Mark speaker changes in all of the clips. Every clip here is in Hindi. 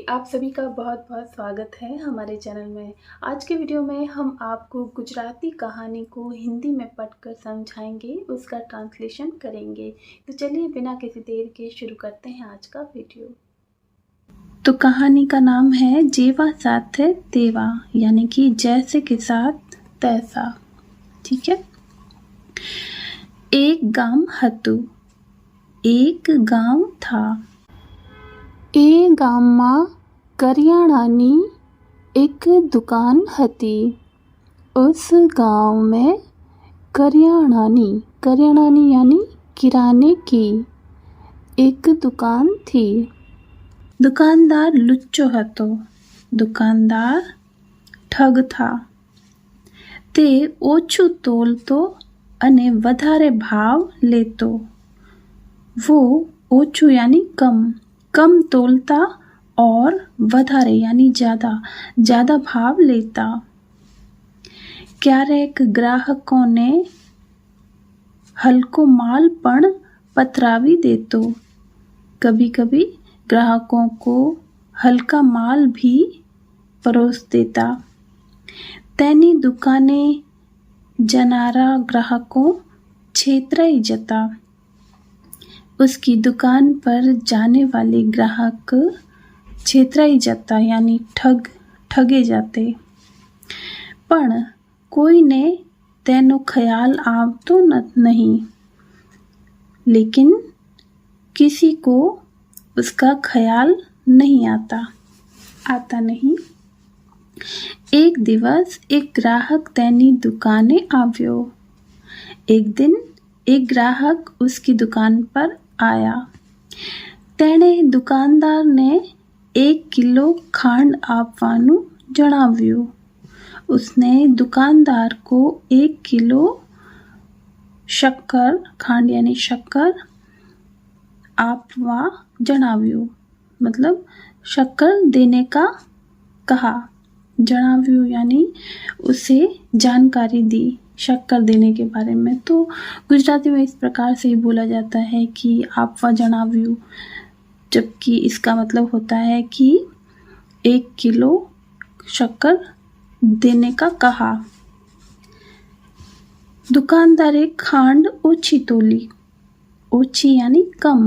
Speaker 1: आप सभी का बहुत बहुत स्वागत है हमारे चैनल में। आज के वीडियो में हम आपको गुजराती कहानी को हिंदी में पढ़कर समझाएंगे, उसका ट्रांसलेशन करेंगे। तो चलिए बिना किसी देर के शुरू करते हैं आज का वीडियो। तो कहानी का नाम है जेवा साथे तेवा, यानी कि जैसे के साथ तैसा। ठीक है। एक गांव हतु, एक गांव था। ए गामમાં करियाणानी एक दुकान हती। उस गांव में करियाणानी यानी किराने की एक दुकान थी। दुकानदार लुच्चो हतो, दुकानदार ठग था। ते ओछू तोलतो अने वधारे भाव लेतो। वो ओछू यानी कम तोलता और वधारे यानी ज्यादा भाव लेता। क्यारेक ग्राहकों ने हल्को माल पण पथरावी देतो। कभी कभी ग्राहकों को हल्का माल भी परोस देता। तेनी दुकाने जनारा ग्राहकों छेतराई जता। उसकी दुकान पर जाने वाले ग्राहक छेतराई जाता यानी ठगे जाते। पण कोई ने तेनो ख्याल आवतो नहीं, लेकिन किसी को उसका ख्याल नहीं आता नहीं। एक दिवस एक ग्राहक तेनी दुकाने आव्यो। एक दिन एक ग्राहक उसकी दुकान पर आया। तेणे दुकानदार ने 1 किलो खांड आपवानुं जणाव्युं। उसने दुकानदार को 1 किलो खांड यानी शक्कर आपवा जणाव्युं, मतलब शक्कर देने का कहा। जणाव्युं यानी उसे जानकारी दी शक्कर देने के बारे में। तो गुजराती में इस प्रकार से ही बोला जाता है कि आपवा जणाव्युं, जबकि इसका मतलब होता है कि 1 किलो शक्कर देने का कहा। दुकानदारे खांड ओछी तोली, ओछी यानी कम।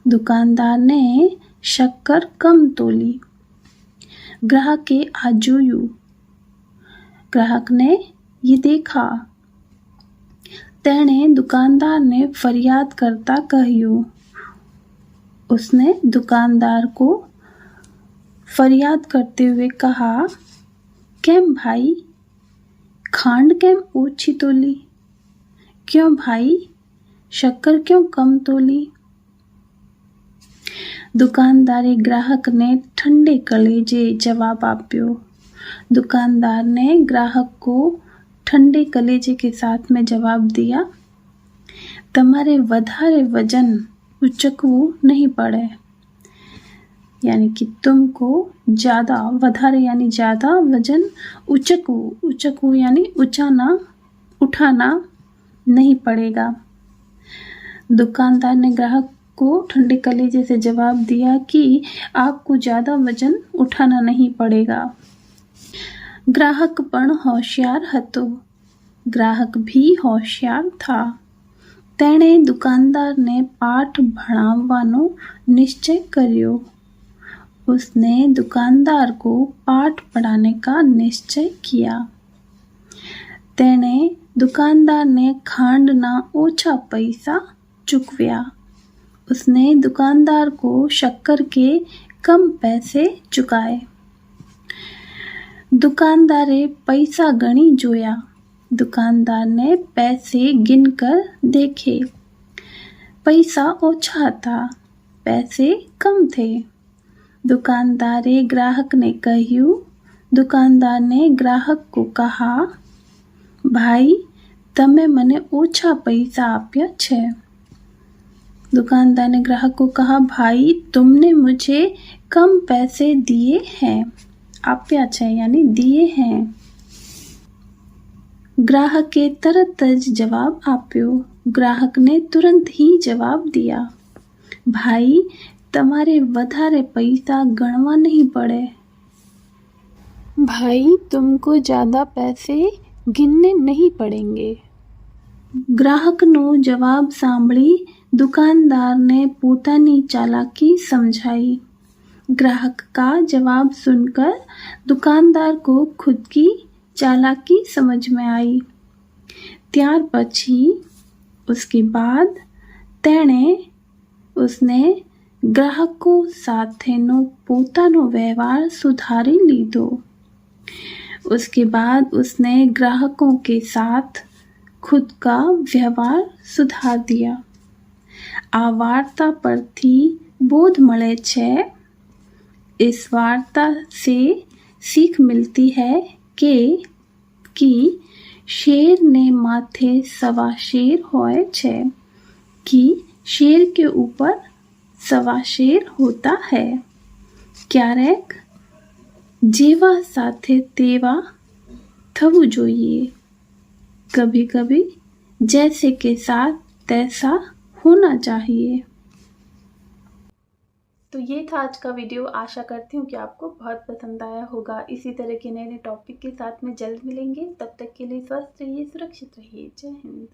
Speaker 1: दुकानदार ने शक्कर कम तोली। ग्राहके आ जोयुं, ग्राहक ने ये देखा। तेणे दुकानदार ने फरियाद करता कह्युं। उसने दुकानदार को फरियाद करते हुए कहा, केम भाई, खांड केम ओछी तोली? क्यों भाई, शक्कर क्यों कम तोली? दुकानदारे ग्राहक ने ठंडे कलेजे जवाब आप्यो। दुकानदार ने ग्राहक को ठंडे कलेजे के साथ में जवाब दिया, तमारे वधारे वजन उचकवू नहीं पड़े, यानी कि तुमको ज्यादा, वधारे यानी ज्यादा, वजन उचकवू यानी उठाना नहीं पड़ेगा। दुकानदार ने ग्राहक को ठंडे कलेजे से जवाब दिया कि आपको ज्यादा वजन उठाना नहीं पड़ेगा। ग्राहक पण होशियार हतो, ग्राहक भी होशियार था। तेणे दुकानदार ने पाठ भणाववानो निश्चय कर्यो। उसने दुकानदार को पाठ पढ़ाने का निश्चय किया। तेणे दुकानदार ने खांडना ओछा पैसा चूकव्या। उसने दुकानदार को शक्कर के कम पैसे चुकाए। दुकानदारे पैसा गणी जोया। दुकानदार ने पैसे गिनकर देखे। पैसा ओछा था, पैसे कम थे। दुकानदारे ग्राहक ने कह्युं। दुकानदार ने ग्राहक को कहा, भाई तमे मने ओछा पैसा आप्या छे। दुकानदार ने ग्राहक को कहा, भाई तुमने मुझे कम पैसे दिए हैं। आप्या छे यानी दिए हैं। ग्राहके तरत ज जवाब आप्यो। ग्राहक ने तुरंत ही जवाब दिया, भाई તમારે વધારે પૈસા ગણવા નહીં પડે। भाई तुमको ज़्यादा पैसे गिनने नहीं पड़ेंगे। ગ્રાહકનો જવાબ સાંભળી दुकानदार ने પોતાની ચાલાકી समझाई। ग्राहक का जवाब सुनकर दुकानदार को खुद की चालाकी समझ में आई। ત્યાર પછી उसके बाद उसने ग्राहकों સાથેનો પોતાનો व्यवहार सुधारी लीधो। उसके बाद उसने ग्राहकों के साथ खुद का व्यवहार सुधार दिया। आ वार्ता परथी बोध मळे छे। इस वार्ता से सीख मिलती है कि शेर ने माथे सवा शेर होय छे, कि शेर के ऊपर सवा शेर होता है। क्यारेक जेवा साथे तेवा थवू जोईए। कभी कभी जैसे के साथ तैसा होना चाहिए। तो ये था आज का वीडियो। आशा करती हूँ कि आपको बहुत पसंद आया होगा। इसी तरह के नए नए टॉपिक के साथ में जल्द मिलेंगे। तब तक के लिए स्वस्थ रहिए, सुरक्षित रहिए। जय हिंद।